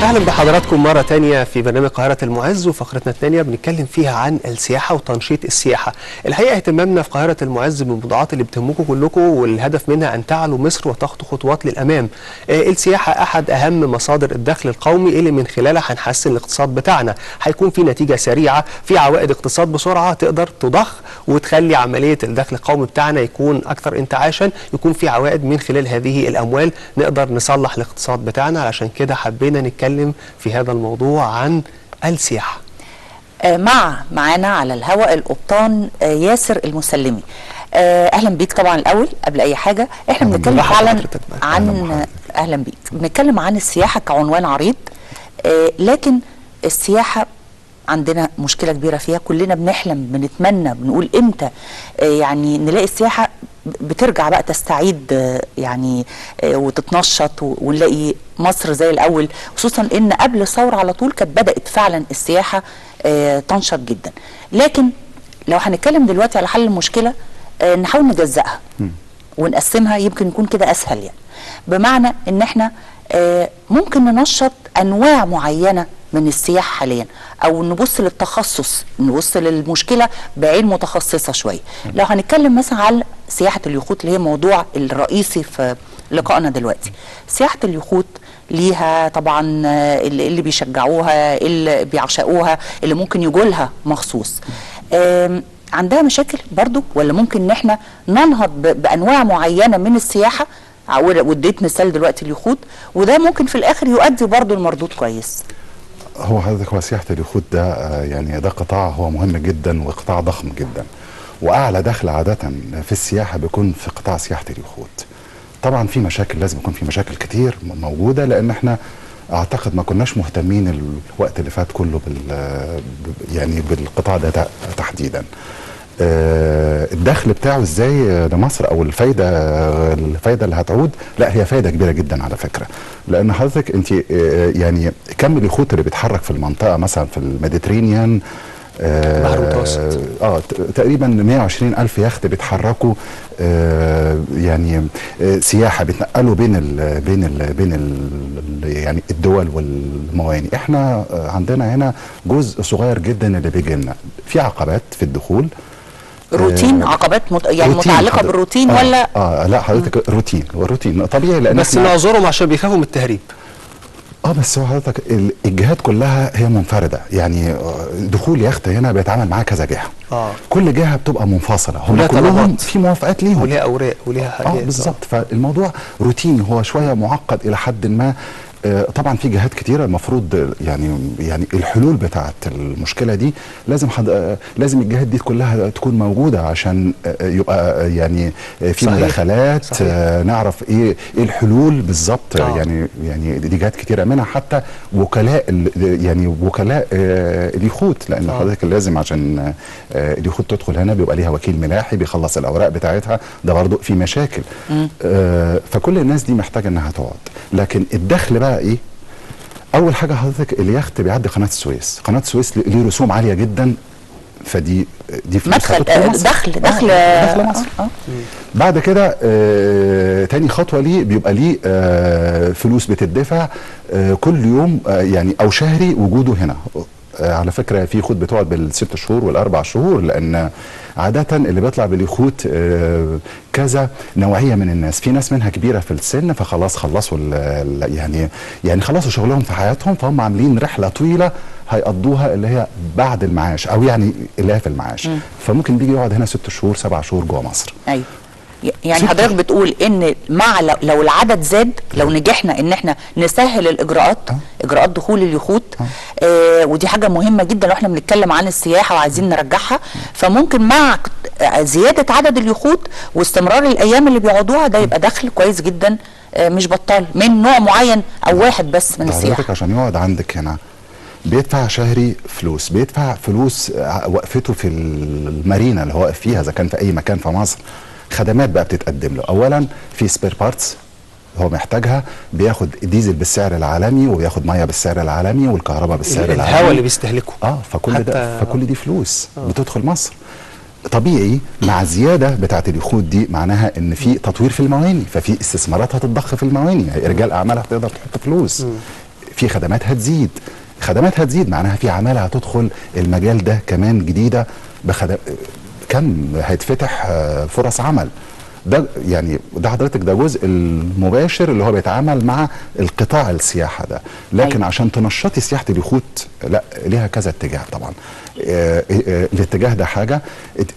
اهلا بحضراتكم مره تانية في برنامج قاهره المعز، وفقرتنا الثانيه بنتكلم فيها عن السياحه وتنشيط السياحه. الحقيقه اهتمامنا في قاهره المعز من الموضوعات اللي بتهمكم كلكم، والهدف منها ان تعلو مصر وتخطو خطوات للامام. السياحه احد اهم مصادر الدخل القومي اللي من خلالها هنحسن الاقتصاد بتاعنا، هيكون في نتيجه سريعه، في عوائد اقتصاد بسرعه تقدر تضخ وتخلي عمليه الدخل القومي بتاعنا يكون اكثر انتعاشا، يكون في عوائد من خلال هذه الاموال نقدر نصلح الاقتصاد بتاعنا. علشان كده حبينا نتكلم في هذا الموضوع عن السياحة. معانا على الهواء القبطان ياسر المسلمي. اهلا بيك. طبعا الاول قبل اي حاجه احنا بنتكلم فعلا عن اهلا بيك، بنتكلم عن السياحه كعنوان عريض، لكن السياحه عندنا مشكله كبيره فيها، كلنا بنحلم بنتمنى بنقول امتى يعني نلاقي السياحه بترجع بقى تستعيد يعني وتتنشط ونلاقي مصر زي الاول، خصوصا ان قبل الثوره على طول كانت بدات فعلا السياحه تنشط جدا. لكن لو هنتكلم دلوقتي على حل المشكله نحاول نجزأها ونقسمها، يمكن يكون كده اسهل، يعني بمعنى ان احنا ممكن ننشط انواع معينه من السياحه حاليا، او نبص للتخصص، نبص للمشكله بعين متخصصه شويه. لو هنتكلم مثلا على سياحه اليخوت اللي هي الموضوع الرئيسي في لقائنا دلوقتي، سياحه اليخوت ليها طبعا اللي بيشجعوها، اللي بيعشقوها، اللي ممكن يجوا لها مخصوص. عندها مشاكل برضو، ولا ممكن ان احنا ننهض بانواع معينه من السياحه؟ واديت مثال دلوقتي اليخوت، وده ممكن في الاخر يؤدي برضو المردود كويس. هو حضرتك سياحه اليخوت ده يعني ده قطاع هو مهم جدا وقطاع ضخم جدا، واعلى دخل عاده في السياحه بيكون في قطاع سياحه اليخوت. طبعا في مشاكل، لازم يكون في مشاكل كتير موجوده، لان احنا اعتقد ما كناش مهتمين الوقت اللي فات كله يعني بالقطاع ده تحديدا. الدخل بتاعه ازاي لمصر، او الفايده اللي هتعود، لا هي فايده كبيره جدا على فكره، لان حضرتك انت يعني كم اليخوت اللي بيتحرك في المنطقه مثلا في الميديترينيان، بحر المتوسط، تقريبا 120,000 يخت بيتحركوا يعني سياحه، بيتنقلوا بين يعني الدول والمواني. احنا عندنا هنا جزء صغير جدا اللي بيجي لنا في عقبات في الدخول، روتين، عقبات يعني روتين متعلقه بالروتين ولا لا حضرتك روتين طبيعي، لان بس نعذرهم عشان بيخافوا من التهريب. بس هو حضرتك الجهات كلها هي منفرده، يعني دخول يخت هنا بيتعامل معاه كذا جهه، كل جهه بتبقى منفصله، هم كلهم في موافقات ليهم وليها اوراق وليها حاجات. بالظبط، فالموضوع روتيني، هو شويه معقد الى حد ما. طبعا في جهات كتيره المفروض يعني الحلول بتاعه المشكله دي لازم الجهات دي كلها تكون موجوده، عشان يبقى يعني في مداخلات، نعرف ايه الحلول بالظبط. يعني دي جهات كتيره، منها حتى وكلاء اليخوت، لان حضرتك لازم عشان اليخوت تدخل هنا بيبقى ليها وكيل ملاحي بيخلص الاوراق بتاعتها، ده برضو في مشاكل. فكل الناس دي محتاجه انها تقعد. لكن الدخل بقى ايه؟ اول حاجه حضرتك اليخت بيعدي قناه السويس، قناه السويس ليه رسوم عاليه جدا، فدي مدخل دخل مصر. بعد كده تاني خطوه ليه بيبقى ليه فلوس بتدفع كل يوم يعني او شهري وجوده هنا. على فكره في يخوت بتقعد بالست شهور والاربع شهور، لان عاده اللي بيطلع باليخوت كذا نوعيه من الناس، في ناس منها كبيره في السن فخلاص خلصوا يعني خلصوا شغلهم في حياتهم، فهم عاملين رحله طويله هيقضوها اللي هي بعد المعاش، او يعني اللي هي في المعاش، فممكن بيجي يقعد هنا 6 شهور 7 شهور جوه مصر. ايوه، يعني حضرتك بتقول ان مع لو العدد زاد، لو نجحنا ان احنا نسهل الاجراءات، اجراءات دخول اليخوت، ودي حاجه مهمه جدا لو احنا بنتكلم عن السياحه وعايزين نرجعها، فممكن مع زياده عدد اليخوت واستمرار الايام اللي بيقعدوها ده يبقى دخل كويس جدا مش بطال من نوع معين او واحد بس من السياحه. حضرتك عشان يقعد عندك هنا بيدفع شهري فلوس، بيدفع فلوس وقفته في المارينا اللي هو واقف فيها، اذا كان في اي مكان في مصر. خدمات بقى بتتقدم له، اولا في سبير بارتس هو محتاجها، بياخد ديزل بالسعر العالمي، وبياخد ميه بالسعر العالمي، والكهرباء بالسعر العالمي، الهواء اللي بيستهلكه فكل دي فلوس بتدخل مصر. طبيعي مع زياده بتاعه اليخوت دي معناها ان في تطوير في المواني، ففي استثمارات هتتضخ في المواني، رجال اعمال هتقدر تحط فلوس. في خدمات هتزيد، خدمات هتزيد معناها في عماله هتدخل المجال ده كمان جديده، كم هيتفتح فرص عمل. ده يعني ده حضرتك ده جزء المباشر اللي هو بيتعامل مع القطاع السياحه ده، لكن أيوة. عشان تنشطي سياحه اليخوت لا ليها كذا اتجاه طبعا. الاتجاه ده حاجه،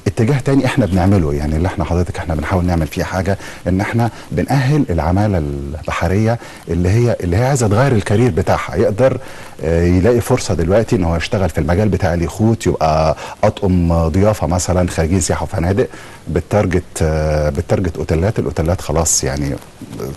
اتجاه تاني احنا بنعمله يعني اللي احنا بنحاول نعمل فيه حاجه، ان احنا بنأهل العماله البحريه اللي هي عايزه تغير الكارير بتاعها، يقدر يلاقي فرصه دلوقتي ان هو يشتغل في المجال بتاع اليخوت، يبقى اطقم ضيافه مثلا، خارجين سياحه وفنادق، بالتارجت الاوتيلات خلاص يعني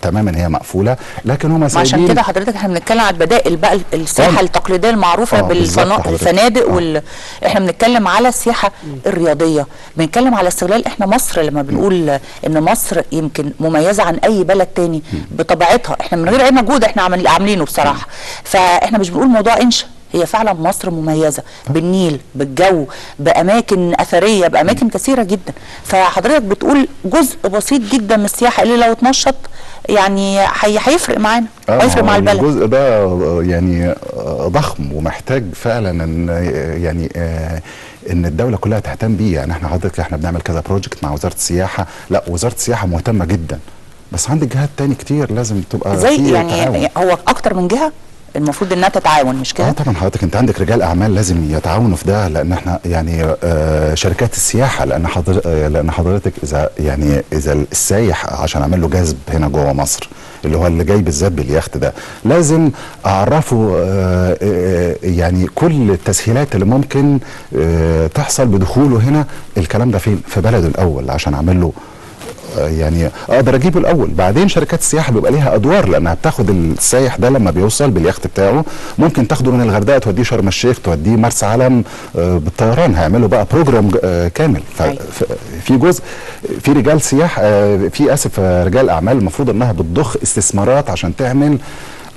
تماما هي مقفوله، لكن هم سايبين. عشان كده حضرتك احنا بنتكلم على البدائل بقى، السياحه التقليديه المعروفه بالفنادق احنا بنتكلم على السياحه الرياضيه، بنتكلم على استغلال. احنا مصر لما بنقول ان مصر يمكن مميزه عن اي بلد تاني بطبيعتها، احنا من غير اي مجهود احنا عاملينه بصراحه، فاحنا مش بنقول موضوع انشا، هي فعلا مصر مميزه بالنيل، بالجو، باماكن اثريه، باماكن كثيره جدا. فحضرتك بتقول جزء بسيط جدا من السياحه اللي لو اتنشط يعني هيفرق معانا، هيفرق مع البلد. الجزء ده يعني ضخم ومحتاج فعلا ان يعني ان الدوله كلها تهتم بيه. يعني احنا بنعمل كذا بروجكت مع وزاره السياحه، لا وزاره السياحه مهتمه جدا، بس عندك جهات تاني كتير لازم تبقى زي يعني تعاون. هو اكتر من جهه المفروض انها تتعاون، مش كده؟ طبعا حضرتك انت عندك رجال اعمال لازم يتعاونوا في ده، لان احنا يعني شركات السياحه، لان حضرتك اذا السايح عشان اعمل له جذب هنا جوه مصر اللي هو اللي جاي بالذات باليخت ده، لازم اعرفه يعني كل التسهيلات اللي ممكن تحصل بدخوله هنا. الكلام ده فين؟ في بلده الاول عشان اعمل له يعني اقدر اجيبه الاول. بعدين شركات السياحه بيبقى ليها ادوار، لانها بتاخد السايح ده لما بيوصل باليخت بتاعه، ممكن تاخده من الغردقه توديه شرم الشيخ، توديه مرسى علم بالطيران، هيعملوا بقى بروجرام كامل. ففي جزء في رجال سياحه رجال اعمال المفروض انها بتضخ استثمارات عشان تعمل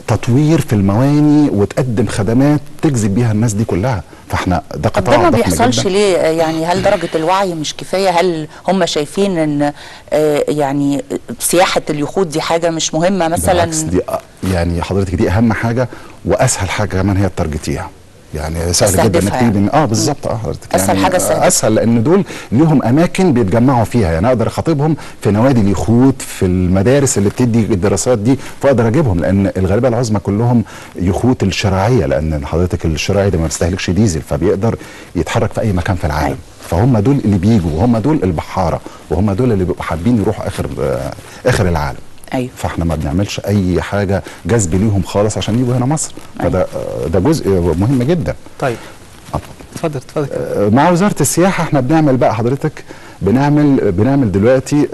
تطوير في المواني وتقدم خدمات تجذب بيها الناس دي كلها. فاحنا ده قطاع ده ما بيحصلش ليه؟ يعني هل درجه الوعي مش كفايه؟ هل هم شايفين ان يعني سياحه اليخوت دي حاجه مش مهمه مثلا؟ بالعكس، دي يعني حضرتك دي اهم حاجه واسهل حاجه كمان هي التارجتيها. يعني سهل جدا انك تيجي بالظبط حضرتك اسهل يعني حاجه اسهل لان دول ليهم اماكن بيتجمعوا فيها، يعني اقدر اخاطبهم في نوادي اليخوت، في المدارس اللي بتدي الدراسات دي، فاقدر اجيبهم، لان الغالبيه العظمى كلهم يخوت الشراعيه، لان حضرتك الشراعي ده ما بيستهلكش ديزل، فبيقدر يتحرك في اي مكان في العالم. فهم دول اللي بيجوا، وهم دول البحاره، وهم دول اللي بيبقوا حابين يروحوا اخر العالم. أيوة. فاحنا ما بنعملش اي حاجه جذب ليهم خالص عشان يجوا هنا مصر. أيوة. فده جزء مهم جدا. طيب اتفضل. مع وزاره السياحه احنا بنعمل بقى حضرتك بنعمل دلوقتي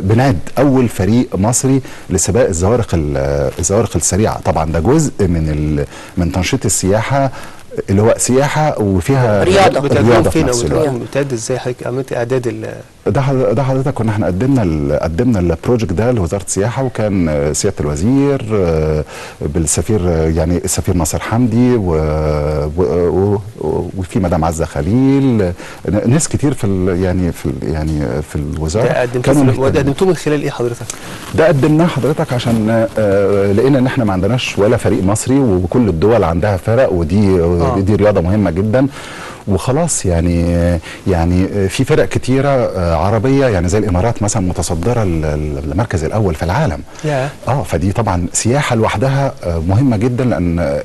بنعد اول فريق مصري لسباق الزوارق السريعه. طبعا ده جزء من تنشيط السياحه اللي هو سياحه وفيها رياضه في نفس الوقت. بتعد ازاي حضرتك؟ عملت اعداد ده حضرتك كنا احنا قدمنا البروجكت ده لوزاره السياحه، وكان سياده الوزير بالسفير يعني السفير ناصر حمدي وفي مدام عزه خليل، ناس كتير في الوزاره. قدمتوه من خلال ايه حضرتك؟ ده قدمناه حضرتك عشان لقينا ان احنا ما عندناش ولا فريق مصري، وكل الدول عندها فرق، ودي رياضه مهمه جدا. وخلاص يعني في فرق كتيره عربيه، يعني زي الامارات مثلا متصدره المركز الاول في العالم. فدي طبعا سياحه لوحدها مهمه جدا،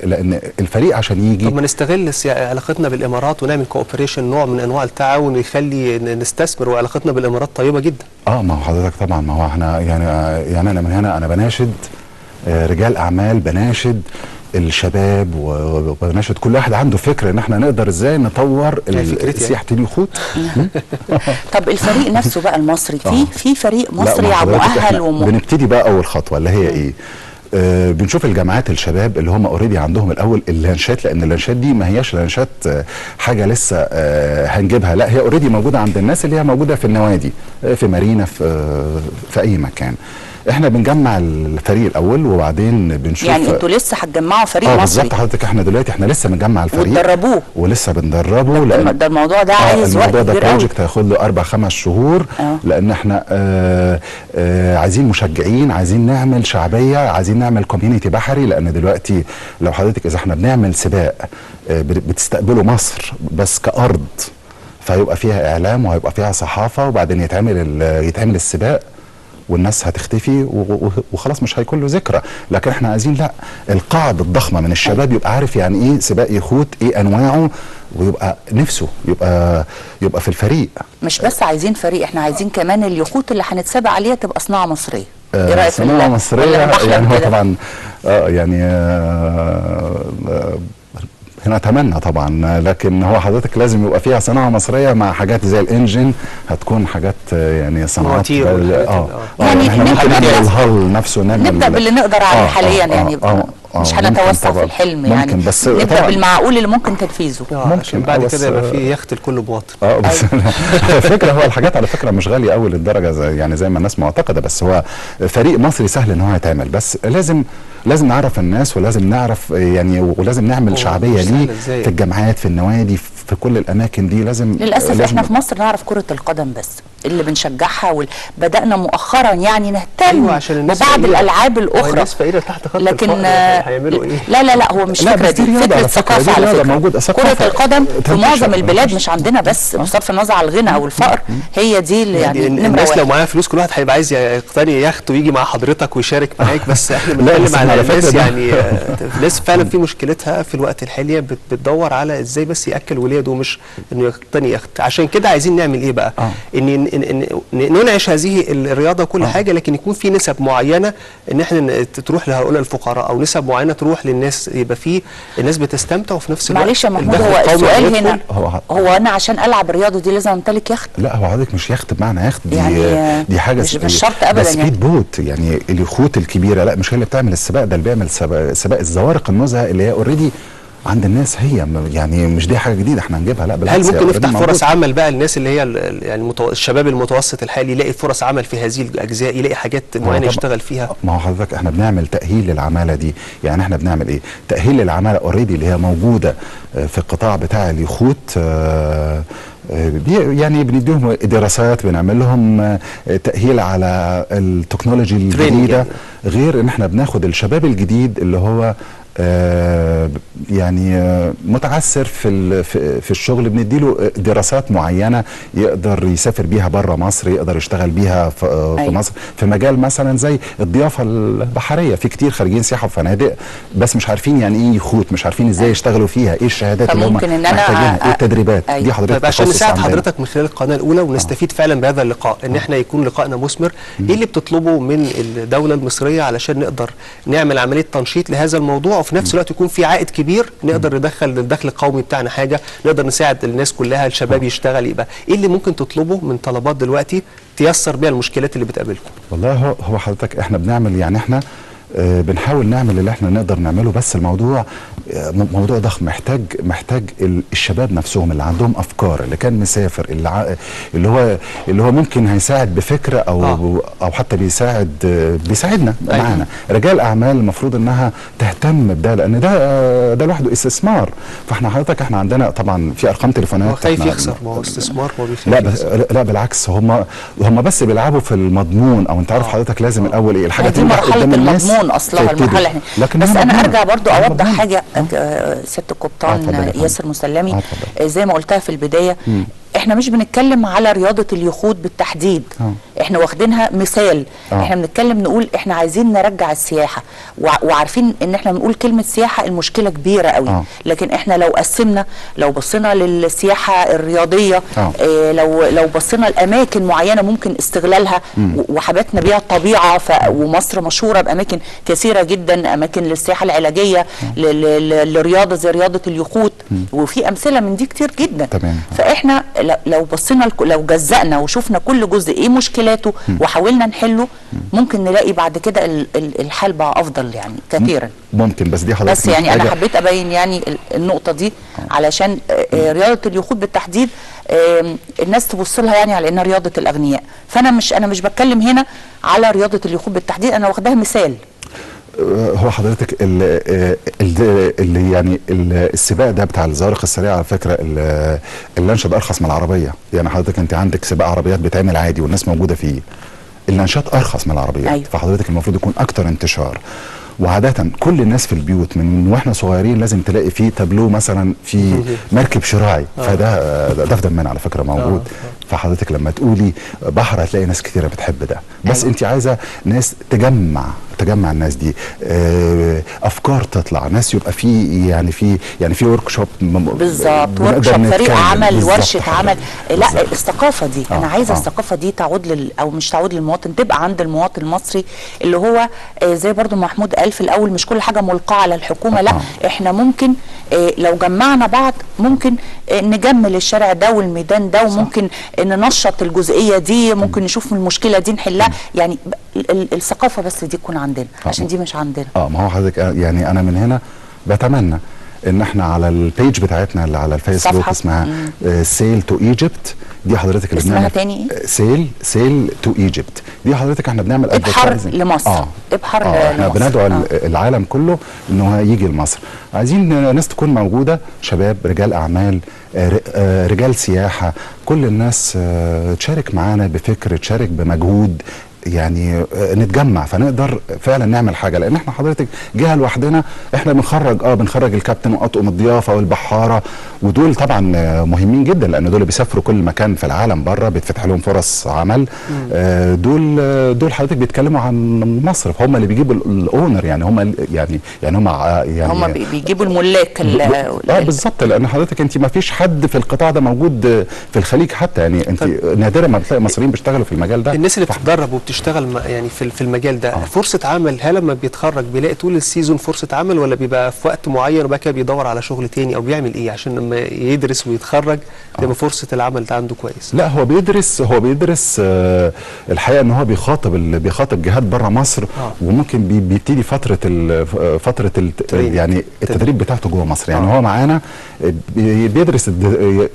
لان الفريق عشان يجي. طب ما نستغل علاقتنا بالامارات ونعمل كوبريشن، نوع من انواع التعاون ويخلي نستثمر، وعلاقتنا بالامارات طيبه جدا. ما هو حضرتك طبعا، ما هو احنا يعني انا من هنا انا بناشد رجال اعمال، بناشد الشباب، وبناشد كل واحد عنده فكره ان احنا نقدر ازاي نطور سياحه اليخوت. طب الفريق نفسه بقى المصري، في فريق مصري مؤهل بنبتدي بقى اول خطوه اللي هي ايه؟ بنشوف الجامعات الشباب اللي هم اوريدي عندهم الاول اللانشات، لان اللانشات دي ما هياش لانشات حاجه لسه هنجيبها، لا هي اوريدي موجوده عند الناس اللي هي موجوده في النوادي، في مارينا، في اي مكان. احنا بنجمع الفريق الاول وبعدين بنشوف. يعني انتوا لسه هتجمعوا فريق مصري؟ بالظبط حضرتك، احنا دلوقتي احنا لسه بنجمع الفريق وتدربوه ولسه بندربه. ده الموضوع ده عايز وقت كبير قوي. الموضوع ده بروجكت هياخد له 4-5 شهور. لان احنا عايزين مشجعين، عايزين نعمل شعبيه، عايزين نعمل كوميونيتي بحري. لان دلوقتي لو حضرتك اذا احنا بنعمل سباق بتستقبله مصر بس كأرض، فهيبقى فيها اعلام وهيبقى فيها صحافه، وبعدين يتعمل السباق والناس هتختفي وخلاص مش هيكون له ذكرى. لكن احنا عايزين لا، القاعده الضخمه من الشباب يبقى عارف يعني ايه سباق يخوت، ايه انواعه، ويبقى نفسه يبقى في الفريق. مش بس عايزين فريق، احنا عايزين كمان اليخوت اللي هنتسابق عليها تبقى صناعه مصريه. ايه رايك في صناعه مصريه؟ يعني هو طبعا نتمنى طبعا، لكن هو حضرتك لازم يبقى فيها صناعه مصريه مع حاجات زي الانجن، هتكون حاجات يعني صناعات يعني احنا ممكن نعمل الهل نفسه، نبدا باللي نقدر عليه حاليا يعني مش هنتوسع في الحلم يعني، بس نبدا بالمعقول اللي ممكن تنفيذه. ممكن بعد كده يبقى في يخت الكل بواطن. بس على فكره هو الحاجات على فكره مش غاليه قوي للدرجه يعني زي ما الناس معتقده، بس هو فريق مصري سهل ان هو يتعمل، بس لازم نعرف الناس، ولازم نعرف يعني، ولازم نعمل شعبيه ليه في الجامعات، في النوادي، في كل الاماكن دي. للاسف احنا في مصر نعرف كرة القدم بس اللي بنشجعها، بدأنا مؤخرا يعني نهتم ببعض الالعاب الاخرى. الناس فقيره تحت خط لكن هيعملوا ايه؟ لا هو مش فكره دي، فكره ثقافه على فكره. كرة القدم في معظم البلاد مش عندنا بس، بصرف النظر عن الغنى او الفقر، هي دي اللي يعني الناس لو معاها فلوس كل واحد هيبقى عايز يقتني يخت ويجي مع حضرتك ويشارك معاك. بس احنا بنتكلم على الناس يعني الناس فعلا في مشكلتها في الوقت الحالي بتدور على ازاي بس ياكل ولاده، مش انه يقتني يخت. عشان كده عايزين نعمل ايه بقى؟ ان ننعش هذه الرياضه كل حاجه، لكن يكون في نسب معينه ان احنا تروح لهؤلاء الفقراء، او نسب معينه تروح للناس، يبقى في الناس بتستمتع وفي نفس الوقت. معلش يا محمود، هو السؤال هنا هو انا عشان العب الرياضه دي لازم امتلك يخت؟ لا، هو حضرتك مش يخت بمعنى يخت، دي حاجه مش شرط ابدا يعني. سبيد بوت يعني اليخوت الكبيره، لا مش هي اللي بتعمل السباق، ده اللي بيعمل سباق الزوارق النزهه اللي هي اوريدي عند الناس، هي يعني مش دي حاجه جديده احنا هنجيبها، لا بالعكس. هل ممكن نفتح فرص عمل بقى للناس اللي هي يعني الشباب المتوسط الحالي يلاقي فرص عمل في هذه الاجزاء، يلاقي حاجات معينه يشتغل فيها؟ ما هو حضرتك احنا بنعمل تاهيل للعماله دي، يعني احنا بنعمل ايه؟ تاهيل للعماله اوريدي اللي هي موجوده في القطاع بتاع اليخوت، يعني بنديهم دراسات، بنعمل لهم تأهيل على التكنولوجي الجديدة، غير ان احنا بناخد الشباب الجديد اللي هو يعني متعثر في الشغل، بنديله دراسات معينه يقدر يسافر بيها بره مصر، يقدر يشتغل بيها في مصر في مجال مثلا زي الضيافه البحريه. في كتير خارجين سياحه وفنادق بس مش عارفين يعني ايه يخوت، مش عارفين ازاي يشتغلوا فيها، ايه الشهادات اللي هم محتاجينها، ايه التدريبات دي. حضرتك عشان نساعد حضرتك من خلال القناه الاولى ونستفيد فعلا بهذا اللقاء، ان احنا يكون لقائنا مثمر. ايه اللي بتطلبه من الدوله المصريه علشان نقدر نعمل عمليه تنشيط لهذا الموضوع، وفي نفس الوقت يكون في عائد كبير نقدر ندخل للدخل القومي بتاعنا حاجه، نقدر نساعد الناس كلها، الشباب يشتغل؟ يبقى ايه اللي ممكن تطلبه من طلبات دلوقتي تيسر بيها المشكلات اللي بتقابلكم؟ والله هو حضرتك احنا بنعمل، يعني احنا بنحاول نعمل اللي احنا نقدر نعمله، بس الموضوع موضوع ضخم، محتاج الشباب نفسهم اللي عندهم افكار، اللي كان مسافر، اللي هو ممكن هيساعد بفكره او حتى بيساعدنا معانا. رجال اعمال المفروض انها تهتم بده، لان ده لوحده استثمار. فاحنا حضرتك احنا عندنا طبعا في ارقام تليفونات. هو خايف يخسر، ما هو استثمار، ما بيخاف. لا بالعكس، هم بس بيلعبوا في المضمون، او انت عارف حضرتك لازم الاول ايه الحاجه تنجح قدام الناس اصلها المرحله احنا. بس انا ارجع برضو اوضح حاجه سياده القبطان ياسر مسلمي، زي ما قلتها في البدايه، احنا مش بنتكلم على رياضه اليخوت بالتحديد، احنا واخدينها مثال. احنا بنتكلم نقول احنا عايزين نرجع السياحه، وعارفين ان احنا بنقول كلمه سياحه المشكله كبيره قوي، لكن احنا لو قسمنا، لو بصينا للسياحه الرياضيه، لو بصينا لاماكن معينه ممكن استغلالها وحبتنا بيها الطبيعه، ومصر مشهوره باماكن كثيره جدا، اماكن للسياحه العلاجيه، للرياضه زي رياضه اليخوت، وفي امثله من دي كتير جدا. فاحنا لو بصينا، لو جزأنا وشفنا كل جزء ايه مشكلاته وحاولنا نحله، ممكن نلاقي بعد كده الحال بقى افضل يعني كثيرا. ممكن، بس دي حضرتك بس يعني انا حبيت ابين يعني النقطه دي علشان رياضه اليخوت بالتحديد الناس تبص لها يعني على انها رياضه الاغنياء. فانا مش بتكلم هنا على رياضه اليخوت بالتحديد، انا واخداها مثال. هو حضرتك اللي يعني السباق ده بتاع الزوارق السريعه على فكره اللانش ده ارخص من العربيه. يعني حضرتك انت عندك سباق عربيات بيتعمل عادي والناس موجوده فيه، اللانشات ارخص من العربيات. أيوة. فحضرتك المفروض يكون اكتر انتشار. وعادة كل الناس في البيوت من واحنا صغيرين لازم تلاقي فيه تابلو مثلا في مركب شراعي، فده في دمنا على فكره موجود. فحضرتك لما تقولي بحر هتلاقي ناس كتيره بتحب ده، بس انت عايزه ناس تجمع الناس دي، افكار تطلع، ناس يبقى في ورك شوب بالظبط، ورك شوب، فريق عمل، ورشه عمل. لا الثقافه دي انا عايزه الثقافه دي تعود او مش تعود للمواطن، تبقى عند المواطن المصري اللي هو زي برضو محمود قال في الاول مش كل حاجه ملقاه على الحكومه. لا احنا ممكن لو جمعنا بعض ممكن نجمل الشارع ده والميدان ده، وممكن ننشط الجزئيه دي، ممكن نشوف المشكله دي نحلها. يعني الثقافه بس دي تكون عندنا، عشان دي مش عندنا. ما هو حضرتك يعني انا من هنا بتمنى ان احنا على البيج بتاعتنا اللي على الفيسبوك اسمها سيل تو ايجيبت. دي حضرتك اللي اسمها تاني ايه؟ سيل تو ايجيبت. دي حضرتك احنا بنعمل ابحر لمصر. ابحر احنا بندعو العالم كله انه يجي لمصر. عايزين ناس تكون موجوده، شباب، رجال اعمال، رجال سياحه، كل الناس تشارك معانا بفكر، تشارك بمجهود، يعني نتجمع فنقدر فعلا نعمل حاجه. لان احنا حضرتك جهه لوحدنا احنا بنخرج الكابتن واطقم الضيافه والبحاره، ودول طبعا مهمين جدا لان دول بيسافروا كل مكان في العالم بره، بيتفتح لهم فرص عمل. دول حضرتك بيتكلموا عن مصر، فهم اللي بيجيبوا الاونر، يعني هم بيجيبوا الملاك. بالظبط، لان حضرتك انت ما فيش حد في القطاع ده موجود في الخليج حتى، يعني انت نادرا ما بتلاقي مصريين بيشتغلوا في المجال ده. الناس اللي بتتدرب وبتشتغل يعني في المجال ده فرصه عمل، هل لما بيتخرج بيلاقي طول السيزون فرصه عمل، ولا بيبقى في وقت معين وبعد كده بيدور على شغل تاني، او بيعمل ايه عشان لما يدرس ويتخرج تبقى فرصه العمل ده عنده كويس؟ لا هو بيدرس الحقيقه ان هو بيخاطب جهات بره مصر، وممكن بيبتدي فتره يعني التدريب بتاعته جوه مصر. يعني هو معانا بيدرس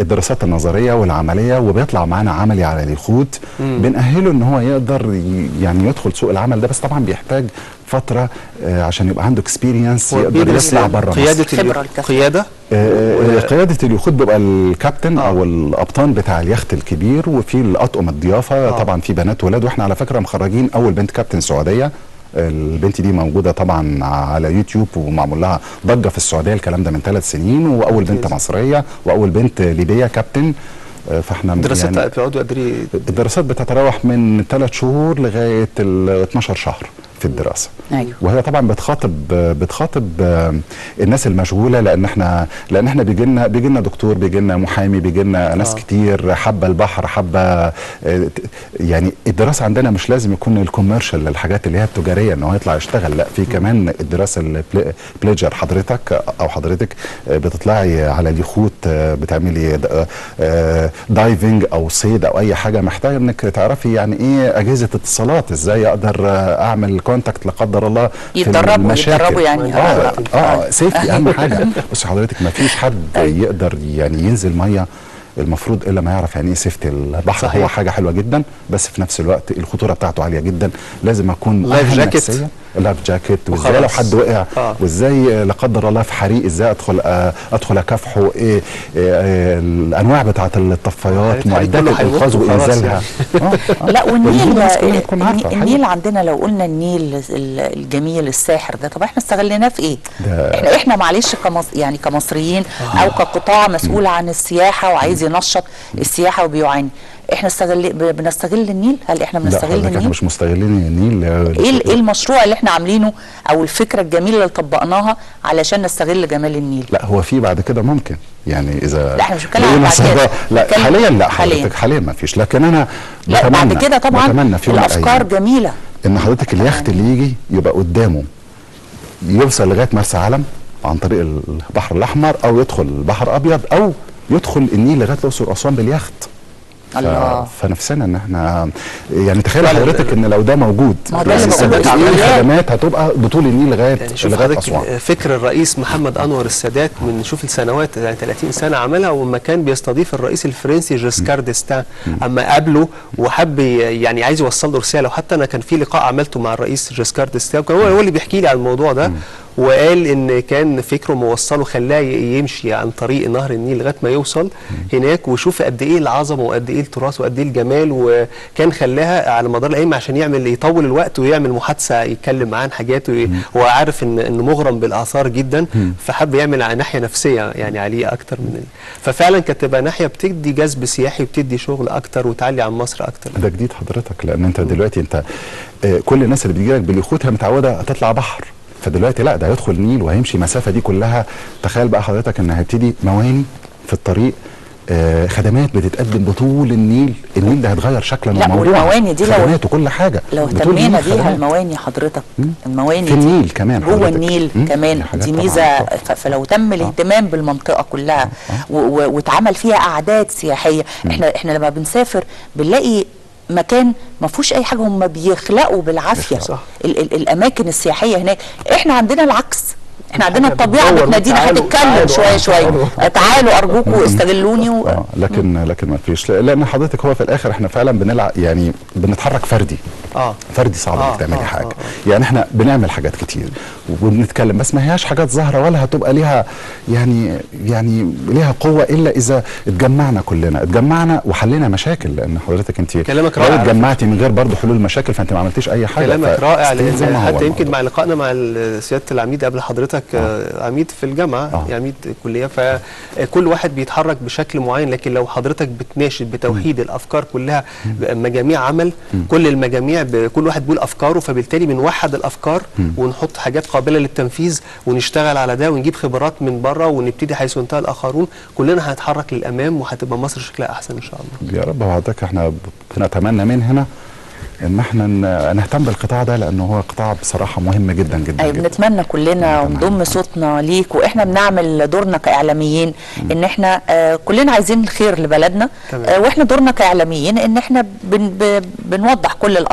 الدراسات النظريه والعمليه، وبيطلع معانا عملي على اليخوت، بنأهله ان هو يقدر يعني يدخل سوق العمل ده. بس طبعا بيحتاج فتره عشان يبقى عنده اكسبيرينس يقدر يطلع بره مصر. قياده اليخوت بيبقى الكابتن او القبطان بتاع اليخت الكبير، وفي الاطقم الضيافه طبعا في بنات وولاد. واحنا على فكره مخرجين اول بنت كابتن سعوديه، البنت دي موجوده طبعا على يوتيوب ومعمول لها ضجه في السعوديه، الكلام ده من 3 سنين. واول بنت مصريه، واول بنت ليبيه كابتن. فاحنا الدراسات بيقعدوا قد ايه؟ الدراسات بتتراوح من 3 شهور لغايه 12 شهر في الدراسه. أيوه. وهي طبعا بتخاطب الناس المشغوله، لان احنا بيجي لنا دكتور، بيجي لنا محامي، بيجي لنا ناس كتير حابه البحر، حابه يعني الدراسه عندنا مش لازم يكون الكوميرشال، الحاجات اللي هي التجاريه ان هو يطلع يشتغل. لا، في كمان الدراسه البليجر. حضرتك بتطلعي على اليخوت، بتعملي دايفنج او صيد او اي حاجه، محتاجه انك تعرفي يعني ايه اجهزه اتصالات، ازاي اقدر اعمل كونتاكت لا قدر الله في المشاكل. يعني سيفتي اهم حاجه. بص حضرتك ما فيش حد يقدر يعني ينزل ميه المفروض الا ما يعرف يعني ايه سيفتي البحر. صحيح. هو حاجه حلوه جدا، بس في نفس الوقت الخطوره بتاعته عاليه جدا. لازم اكون لايف جاكيت، وازاي لو حد وقع، وازاي لا قدر الله في حريق ازاي ادخل اكافحه، ايه الانواع بتاعه الطفايات، معدات الانقاذ وانزالها. لا والنيل عندنا، لو قلنا النيل الجميل الساحر ده، طب احنا استغليناه في ايه؟ احنا معلش يعني كمصريين او كقطاع مسؤول عن السياحه وعايز ينشط السياحه وبيعاني، احنا بنستغل النيل؟ هل احنا بنستغل النيل؟ احنا مش مستغلين النيل. ايه المشروع اللي احنا عاملينه او الفكره الجميله اللي طبقناها علشان نستغل جمال النيل؟ لا هو في بعد كده ممكن، يعني اذا لا احنا مش بنتكلم عن بعد كده. لا حاليا، لا حضرتك حاليا ما فيش، لكن انا لا بعد كده طبعا الافكار جميله، ان حضرتك اليخت اللي يجي يبقى قدامه يوصل لغايه مرسى علم عن طريق البحر الاحمر، او يدخل البحر الابيض، او يدخل النيل لغايه الاقصر واسوان باليخت. الله. فنفسنا ان احنا يعني تخيل حضرتك ان لو ده موجود الخدمات هتبقى بطول النيل لغايه يعني شوف لغايه اسوان. فكر الرئيس محمد انور السادات من شوف السنوات يعني 30 سنه عملها، وما كان بيستضيف الرئيس الفرنسي جيسكار ديستان اما قابله وحب يعني عايز يوصل له رساله. وحتى انا كان في لقاء عملته مع الرئيس جيسكار ديستان، كان هو اللي بيحكي لي عن الموضوع ده، وقال ان كان فكره موصله خلاه يمشي عن طريق نهر النيل لغايه ما يوصل هناك ويشوف قد ايه العظمه وقد ايه التراث وقد ايه الجمال، وكان خلاها على مدار الايام عشان يطول الوقت ويعمل محادثه يتكلم معاه عن حاجات، وهو عارف انه مغرم بالاثار جدا، فحب يعمل ناحيه نفسيه يعني عليه اكتر من ففعلا كانت تبقى ناحيه بتدي جذب سياحي وبتدي شغل اكتر وتعلي عن مصر اكتر. ده جديد حضرتك، لان انت دلوقتي انت كل الناس اللي بتجي لك باليخوتها متعوده تطلع بحر، فدلوقتي لا، ده هيدخل النيل وهيمشي المسافه دي كلها. تخيل بقى حضرتك ان هيبتدي مواني في الطريق، خدمات بتتقدم بطول النيل ده هيتغير شكلا وموضوعا. لا والمواني دي خدمات وكل حاجه لو اهتمينا بيها المواني حضرتك، المواني في النيل كمان جوه النيل كمان دي ميزه. فلو تم الاهتمام بالمنطقه كلها واتعمل فيها قعدات سياحيه، احنا لما بنسافر بنلاقي مكان ما فيهوش اي حاجه، هم بيخلقوا بالعافيه الاماكن السياحيه هناك. احنا عندنا العكس، احنا عندنا الطبيعه بتنادينا هتتكلم شويه شويه، تعالوا ارجوكم استغلوني لكن ما فيش، لان حضرتك هو في الاخر احنا فعلا بنلعب يعني بنتحرك فردي. فردي صعب انك تعملي حاجه. يعني احنا بنعمل حاجات كتير وبنتكلم، بس ما هياش حاجات ظاهره ولا هتبقى ليها يعني ليها قوه الا اذا اتجمعنا وحلينا مشاكل. لان حضرتك انت كلامك رائع، لو اتجمعتي من غير برضه حلول المشاكل فانت ما عملتيش اي حاجه. كلامك رائع، لان حتى يمكن مع لقائنا مع سياده العميد قبل حضرتك عميد في الجامعه، عميد الكليه، فكل واحد بيتحرك بشكل معين، لكن لو حضرتك بتناشد بتوحيد الافكار كلها مجاميع عمل، كل المجاميع كل واحد بيقول افكاره، فبالتالي بنوحد الافكار ونحط حاجات قابله للتنفيذ ونشتغل على ده ونجيب خبرات من بره ونبتدي حيث انتهى الاخرون، كلنا هنتحرك للامام وهتبقى مصر شكلها احسن ان شاء الله. يا رب. وحضرتك احنا بنتمنى من هنا ان احنا نهتم بالقطاع ده، لانه هو قطاع بصراحه مهم جدا جدا. ايوه بنتمنى كلنا ونضم صوتنا ليك، واحنا بنعمل دورنا كاعلاميين ان احنا كلنا عايزين الخير لبلدنا، واحنا دورنا كاعلاميين ان احنا بنوضح كل الافكار.